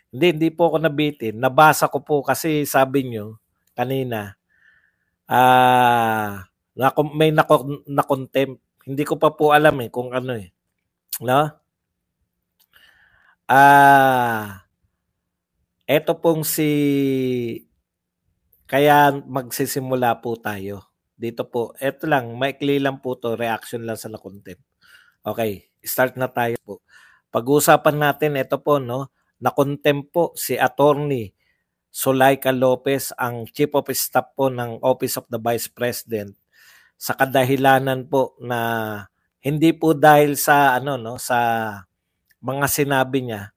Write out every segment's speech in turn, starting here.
Hindi po ako nabitin. Nabasa ko po kasi sabi nyo kanina, may na-contempt. Hindi ko pa po alam eh kung ano eh. No? Eto pong kaya magsisimula po tayo. Dito po, eto lang, maikli lang po to, reaction lang sa na-contempt. Okay, start na tayo po. Pag-uusapan natin, ito po, no, na-contempt po si Attorney Zulaika Lopez, ang Chief of Staff po ng Office of the Vice President, sa kadahilanan po na hindi po dahil sa mga sinabi niya,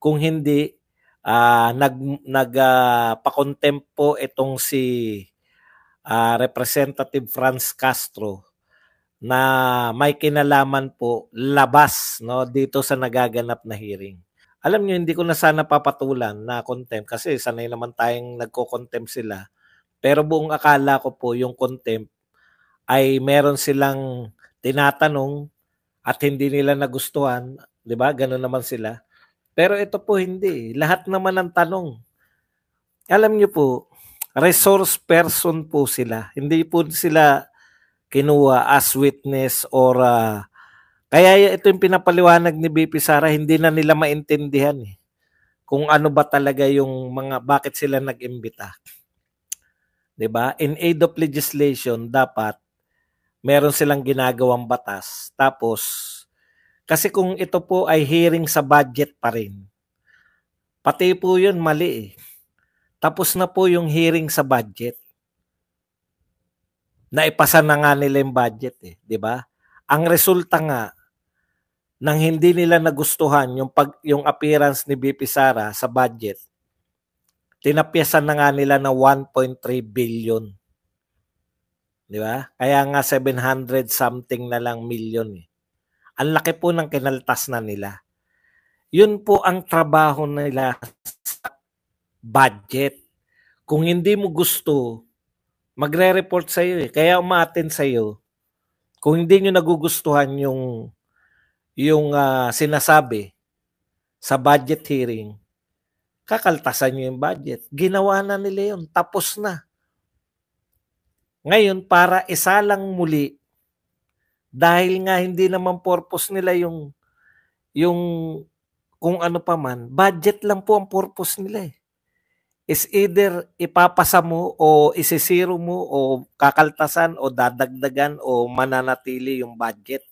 kung hindi pa-contempt po itong si Representative Franz Castro na may kinalaman po labas dito sa nagaganap na hearing. Alam niyo, hindi ko na sana papatulan na contempt kasi sanay naman tayong nagko-contempt sila. Pero buong akala ko po yung contempt ay meron silang tinatanong at hindi nila nagustuhan, 'di ba? Ganoon naman sila. Pero ito po hindi. Lahat naman ng tanong. Alam niyo po, resource person po sila. Hindi po sila kinuha as witness or kaya ito yung pinapaliwanag ni BP Sara, hindi na nila maintindihan eh. Kung ano ba talaga yung bakit sila nag-imbita. 'Di ba? In aid of legislation, dapat meron silang ginagawang batas. Tapos, kasi kung ito po ay hearing sa budget pa rin, pati po yun mali eh. Tapos na po yung hearing sa budget. Naipasa na nga nila yung budget eh, 'di ba? Ang resulta nga nang hindi nila nagustuhan yung appearance ni BP Sara sa budget, tinapyasan na nga nila ng 1.3 billion. 'Di ba? Kaya nga 700 something na lang million eh. Ang laki po ng kinaltas na nila. Yun po ang trabaho nila sa budget. Kung hindi mo gusto, magre-report sa iyo eh. Kaya umaattend sa iyo. Kung hindi niyo nagugustuhan yung sinasabi sa budget hearing, kakaltasan niyo yung budget. Ginawa na nila yun. Tapos na. Ngayon, para isalang muli, dahil nga hindi naman purpose nila yung kung ano pa man, budget lang po ang purpose nila eh. Is either ipapasa mo o isisiro mo o kakaltasan o dadagdagan o mananatili yung budget.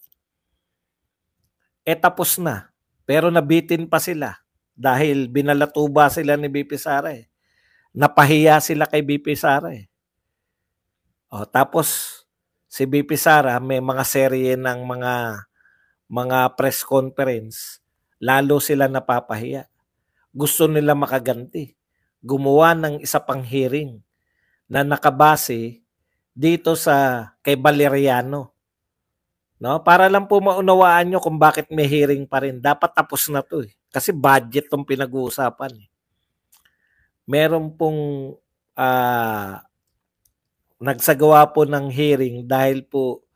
Tapos na. Pero nabitin pa sila dahil binalatuba sila ni BP Sara eh. Napahiya sila kay BP Sara eh. Tapos si BP Sara may mga serye ng mga press conference, lalo sila napapahiya. Gusto nila makaganti. Gumawa ng isa pang hearing na nakabase dito sa kay Valeriano. No? Para lang po maunawaan nyo kung bakit may hearing pa rin. Dapat tapos na to eh. Kasi budget tong pinag-uusapan eh. Meron pong nagsagawa po ng hearing dahil po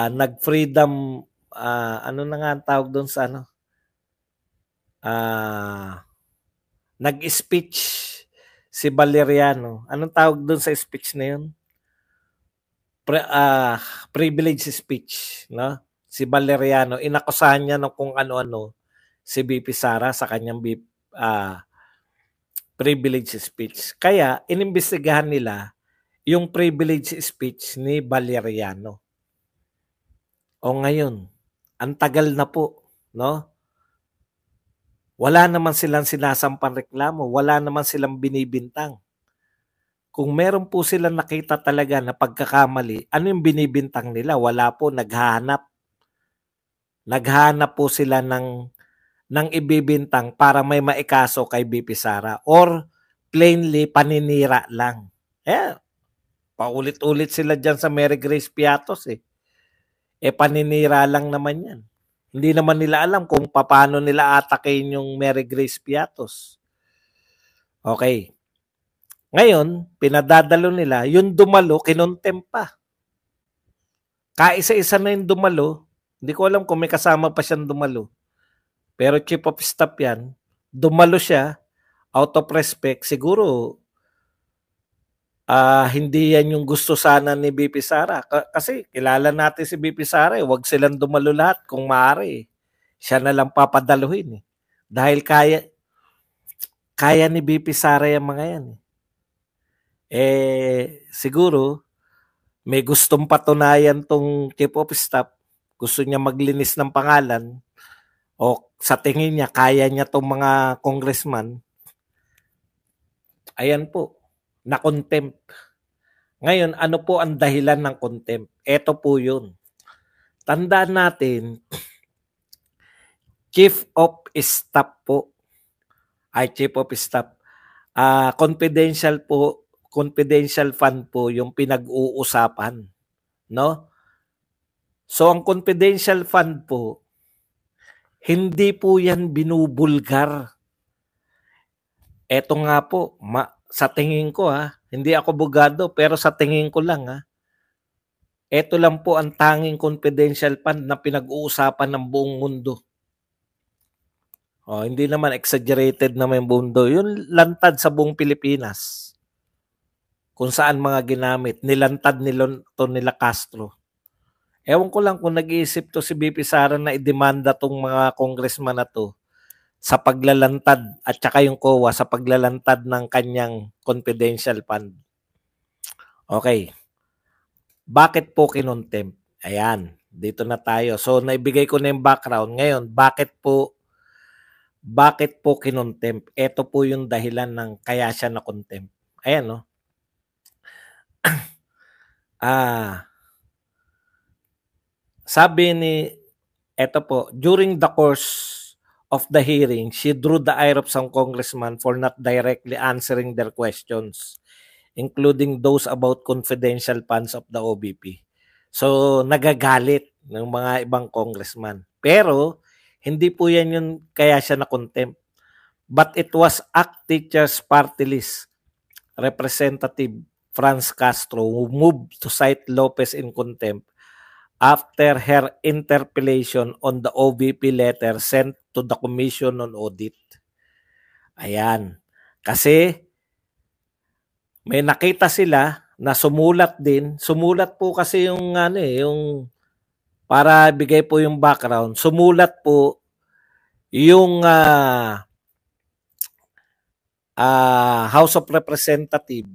nag-freedom ano na nga ang tawag doon sa nag-speech si Valeriano. Anong tawag doon sa speech na yun? Privilege speech, no? Si Valeriano, inakusahan niya ng kung ano-ano si BP Sara sa kanyang privilege speech. Kaya, inimbestigahan nila yung privilege speech ni Valeriano. O ngayon, ang tagal na po, no? Wala naman silang sinasampang reklamo, wala naman silang binibintang. Kung meron po silang nakita talaga na pagkakamali, ano yung binibintang nila? Wala po, naghahanap. Naghahanap po sila ng ibibintang para may maikaso kay BP Sara or plainly paninira lang. Paulit-ulit sila dyan sa Mary Grace Piatos eh. Paninira lang naman yan. Hindi naman nila alam kung paano nila atakin yung Mary Grace Piatos. Okay. Ngayon, pinadadalo nila, yung dumalo, kinontem pa. Kaisa-isa na yung dumalo, hindi ko alam kung may kasama pa siyang dumalo. Pero chief of staff yan, dumalo siya, out of respect, siguro hindi yan yung gusto sana ni BP Sara. Kasi kilala natin si BP Sara, wag silang dumalo lahat kung maaari. Siya na lang papadaluhin. Dahil kaya ni BP Sara yung mga yan. Siguro, may gustong patunayan tong chief of staff. Gusto niya maglinis ng pangalan. O sa tingin niya, kaya niya tong mga congressman. Ayan po, na-contempt. Ngayon, ano po ang dahilan ng contempt? Ito po yun. Tandaan natin, Chief of Staff po, Chief of Staff, confidential fund po yung pinag-uusapan. No? So, ang confidential fund po, hindi po yan binubulgar. Ito nga po, sa tingin ko hindi ako abogado, pero sa tingin ko lang ito lang po ang tanging confidential fund na pinag-uusapan ng buong mundo. Hindi naman exaggerated naman yung mundo. Yung lantad sa buong Pilipinas. Kung saan mga ginamit. Nilantad nila Castro. Ewan ko lang kung nag-iisip to si BP Sara na idemanda tong mga congressman na to sa paglalantad at saka yung COA sa paglalantad ng kanyang confidential fund. Okay. Bakit po kinontempt? Ayan, dito na tayo. So, naibigay ko na yung background. Ngayon, bakit po kinontempt? Ito po yung dahilan ng kaya siya na-contempt. Ayan, no? Sabi ni, eto po, during the course of the hearing, she drew the ire of some congressman for not directly answering their questions, including those about confidential funds of the OBP. So, nagagalit ng mga ibang congressman. Pero, hindi po yan yung kaya siya na-contempt. But it was ACT Teachers Party List Representative Franz Castro who moved to cite Lopez in contempt after her interpellation on the OVP letter sent to the Commission on Audit. Ayan. Kasi may nakita sila na sumulat din. Sumulat po kasi yung yung para bigay po yung background. Sumulat po yung House of Representatives.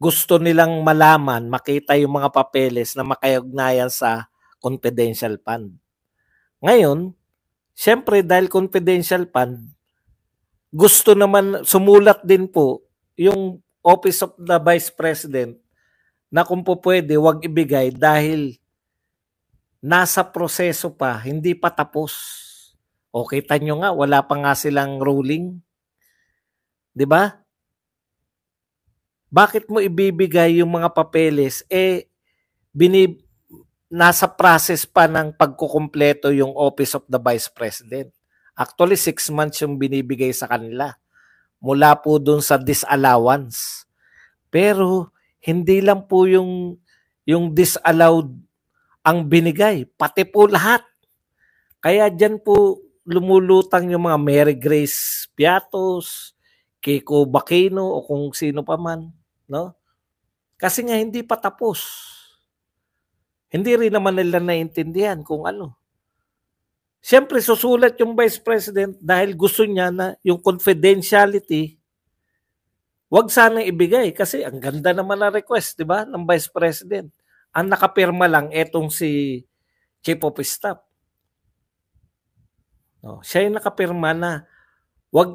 Gusto nilang malaman, makita yung mga papeles na makaugnayan sa confidential fund. Ngayon, syempre dahil confidential fund, gusto naman, sumulat din po yung Office of the Vice President na kung po pwede, wag ibigay dahil nasa proseso pa, hindi pa tapos. O kita nyo nga, wala pa nga silang ruling. 'Di ba? Bakit mo ibibigay yung mga papeles nasa process pa ng pagkukumpleto yung Office of the Vice President. Actually, 6 months yung binibigay sa kanila mula po dun sa disallowance. Pero hindi lang po yung disallowed ang binigay, pati po lahat. Kaya dyan po lumulutang yung mga Mary Grace Piatos, Kiko Bakino o kung sino pa man. No? Kasi nga hindi pa tapos. Hindi rin naman nila naiintindihan kung ano. Siyempre susulat yung Vice President dahil gusto niya na yung confidentiality wag sana ibigay kasi ang ganda naman na request, di ba, ng Vice President. Ang nakapirma lang etong si Chief of Staff. No, siya yung nakapirma na wag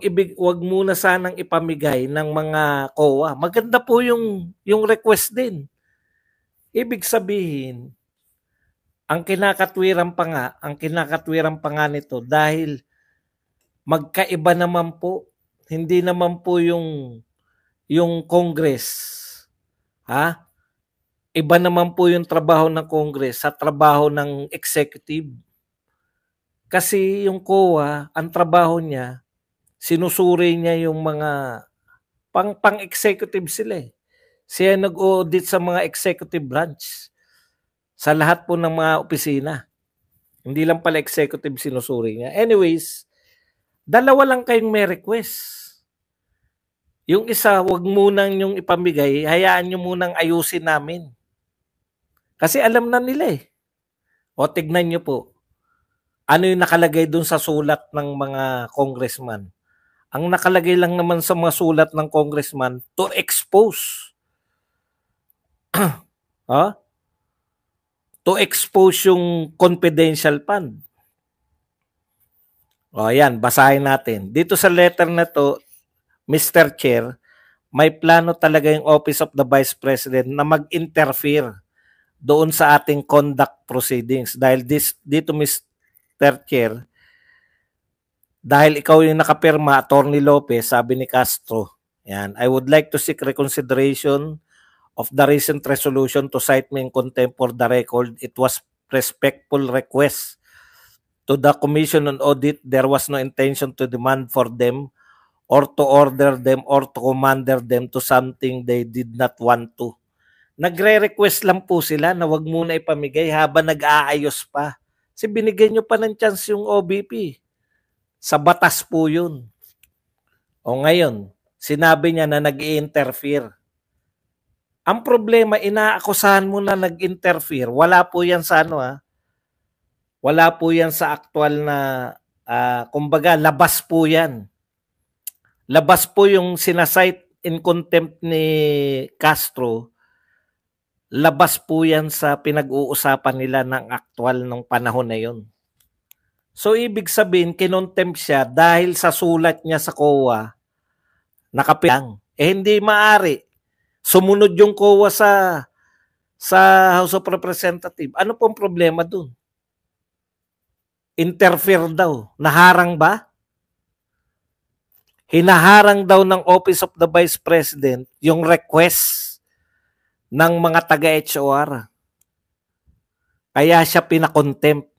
muna sanang ipamigay ng mga COA. Maganda po yung request din. Ibig sabihin, ang kinakatwiran pa nga nito dahil magkaiba naman po, hindi naman po yung Congress. Iba naman po yung trabaho ng Congress sa trabaho ng executive. Kasi yung COA, ang trabaho niya, sinusuri niya yung mga pang-executive sila. Siya nag-audit sa mga executive branch. Sa lahat po ng mga opisina. Hindi lang pala executive sinusuri niya. Anyways, dalawa lang kayong may request. Yung isa, wag munang yung ipamigay, hayaan nyo munang ayusin namin. Kasi alam na nila eh. O tignan nyo po, ano yung nakalagay dun sa sulat ng mga congressman. Ang nakalagay lang naman sa mga sulat ng congressman, to expose. To expose yung confidential fund. O yan, basahin natin. Dito sa letter na to, Mr. Chair, may plano talaga yung Office of the Vice President na mag-interfere doon sa ating conduct proceedings. Dahil dito, Mr. Chair, dahil ikaw yung nakapirma, Attorney Lopez, sabi ni Castro, yan, I would like to seek reconsideration of the recent resolution to cite me in contempt for the record. It was respectful request to the Commission on Audit. There was no intention to demand for them or to order them or to commander them to something they did not want to. Nagre-request lang po sila na wag muna ipamigay habang nag-aayos pa. Kasi binigyan nyo pa ng chance yung OBP. Sa batas po yun. O ngayon, sinabi niya na nag-i-interfere. Ang problema, inaakusahan mo na nag-interfere. Wala po yan sa wala po yan sa aktual na, kumbaga, labas po yan. Labas po yung sinasite in contempt ni Castro. Labas po yan sa pinag-uusapan nila ng aktual ng panahon na yun. So, ibig sabihin, kinontempt siya dahil sa sulat niya sa COA, nakapilang. Hindi maari. Sumunod yung COA sa House of Representatives. Ano pong problema dun? Interfere daw. Naharang ba? Hinaharang daw ng Office of the Vice President yung request ng mga taga-HOR. Kaya siya pinakontempt.